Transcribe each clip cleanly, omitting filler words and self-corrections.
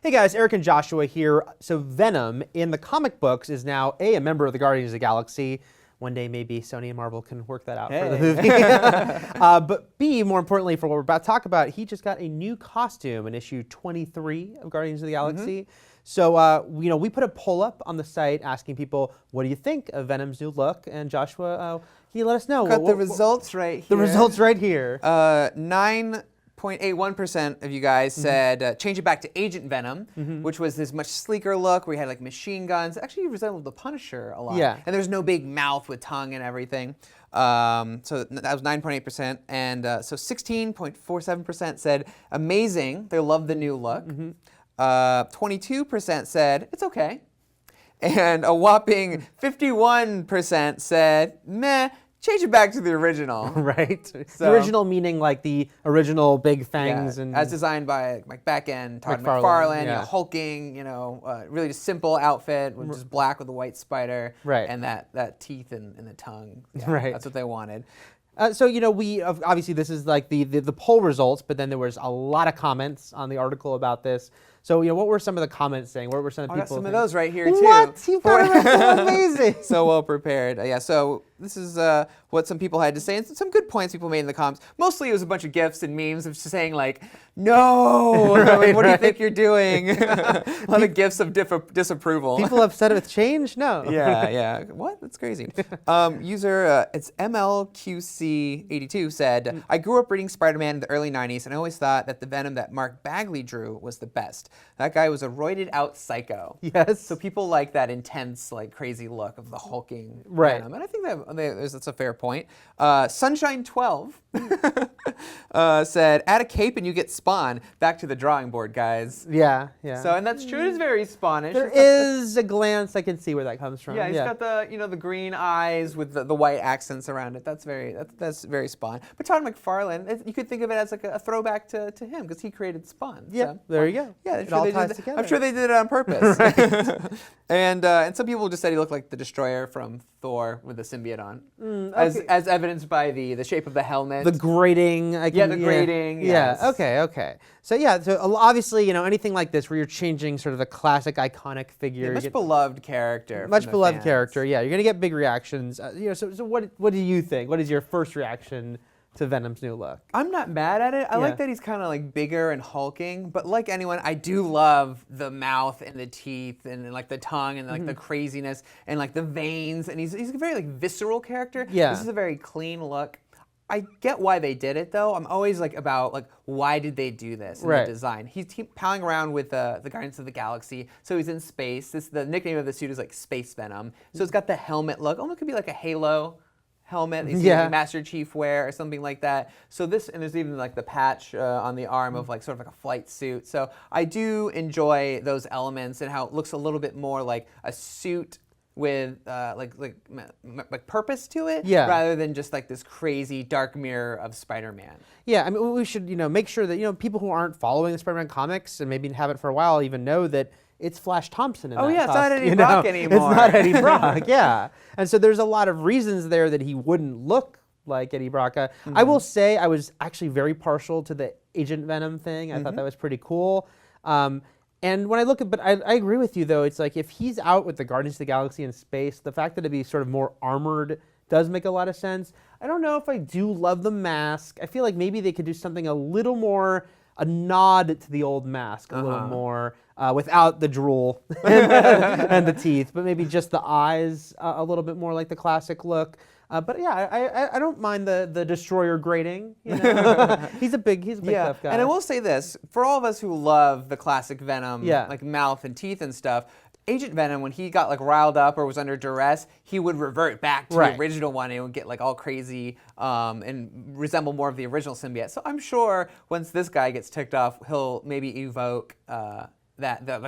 Hey guys, Eric and Joshua here. So Venom in the comic books is now A, a member of the Guardians of the Galaxy. One day maybe Sony and Marvel can work that out for the movie. But B, more importantly for what we're about to talk about, he just got a new costume in issue 23 of Guardians of the Galaxy. So we put a poll up on the site asking people, what do you think of Venom's new look? And Joshua, can you let us know? Got the results right here. The results right here. 9.81% of you guys said change it back to Agent Venom, which was this much sleeker look where he had like machine guns. Actually, he resembled the Punisher a lot. Yeah. And there's no big mouth with tongue and everything. So that was 9.8%. And so 16.47% said amazing. They love the new look. 22% said it's okay. And a whopping 51% said meh. Change it back to the original. Right. So, the original meaning like the original big fangs and as designed by Mike back end Todd McFarlane, McFarlane, hulking, really just simple outfit with just black with a white spider, right? And that teeth and the tongue, right? That's what they wanted. So we obviously this is like the poll results, but then there was a lot of comments on the article about this. So what were some of the comments saying? What were some of the people? I got some of those right here too. What? You got it so amazing. So well prepared. So this is what some people had to say, and some good points people made in the comments. Mostly it was a bunch of GIFs and memes of just saying like, no, what do you think you're doing? A lot of GIFs of disapproval. People upset with change? No. Yeah. What? That's crazy. User, it's MLQC82 said, I grew up reading Spider-Man in the early 90s, and I always thought that the Venom that Mark Bagley drew was the best. That guy was a roided out psycho. Yes. So people like that intense, like crazy look of the hulking Venom. And I think that's a fair point. Sunshine 12 said, add a cape and you get Spawn. Back to the drawing board, guys. Yeah. So, and that's true. It's very Spawnish. There is a glance I can see where that comes from. Yeah, he's got the the green eyes with the white accents around it. That's very Spawn. But Todd McFarlane, you could think of it as like a throwback to him because he created Spawn. Yeah, so, there you go. Yeah, it all ties together. I'm sure they did it on purpose. Right. And some people just said he looked like the Destroyer from Thor with the symbiote on, as evidenced by the shape of the helmet. The grating. The grating. Yeah. Yes. Okay. So obviously anything like this where you're changing sort of the classic iconic figure. Much beloved character. Much beloved character. Yeah, you're gonna get big reactions. So what do you think? What is your first reaction to Venom's new look? I'm not mad at it. I like that he's kind of like bigger and hulking, but like anyone, I do love the mouth and the teeth and like the tongue and like the craziness and like the veins, and he's a very like visceral character. Yeah. This is a very clean look. I get why they did it though. I'm always like about like why did they do this in the design? He's palling around with the Guardians of the Galaxy, so he's in space. The nickname of the suit is like Space Venom. So it's got the helmet look. Almost could be like a Halo helmet that you see Master Chief wear or something like that. So and there's even like the patch on the arm of like sort of like a flight suit. So I do enjoy those elements and how it looks a little bit more like a suit with like purpose to it, rather than just like this crazy dark mirror of Spider-Man. Yeah, I mean we should make sure that people who aren't following the Spider-Man comics and maybe haven't for a while even know that it's Flash Thompson in that it's costume, not Eddie Brock anymore. It's not Eddie Brock, yeah. And so there's a lot of reasons there that he wouldn't look like Eddie Brock. I will say I was actually very partial to the Agent Venom thing. I thought that was pretty cool. And when I look at, but I agree with you though, it's like if he's out with the Guardians of the Galaxy in space, the fact that it'd be sort of more armored does make a lot of sense. I don't know if I do love the mask. I feel like maybe they could do something a little more, a nod to the old mask a little more, without the drool and the teeth, but maybe just the eyes a little bit more like the classic look. But yeah, I don't mind the Destroyer grating. He's a big tough guy. And I will say this, for all of us who love the classic Venom, like mouth and teeth and stuff, Agent Venom, when he got like riled up or was under duress, he would revert back to the original one and it would get like all crazy and resemble more of the original symbiote. So I'm sure once this guy gets ticked off, he'll maybe evoke the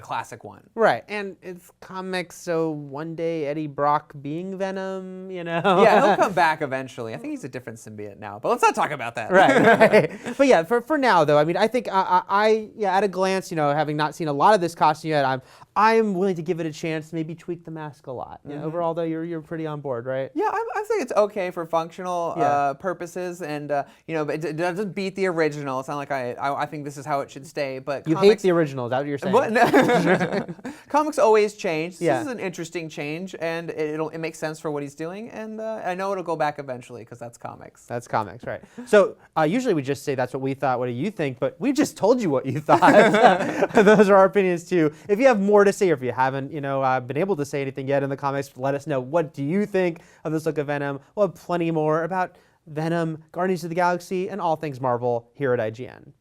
classic one. Right, and it's comics, so one day Eddie Brock being Venom, Yeah, he'll come back eventually. I think he's a different symbiote now, but let's not talk about that. Right. But yeah, for now though, I mean, I think I at a glance, having not seen a lot of this costume yet, I'm willing to give it a chance, maybe tweak the mask a lot. You know, overall, though, you're pretty on board, right? Yeah, I think it's okay for functional purposes, and you know, but it doesn't beat the original. It's not like I think this is how it should stay. But You hate the original, is that what you're saying? What? No. Comics always change. Yeah. This is an interesting change, and it makes sense for what he's doing, and I know it'll go back eventually because that's comics. That's comics, right? So usually we just say that's what we thought. What do you think? But we just told you what you thought. Those are our opinions too. If you have more to say, or if you haven't, been able to say anything yet in the comics, let us know. What do you think of this look of Venom? We'll have plenty more about Venom, Guardians of the Galaxy, and all things Marvel here at IGN.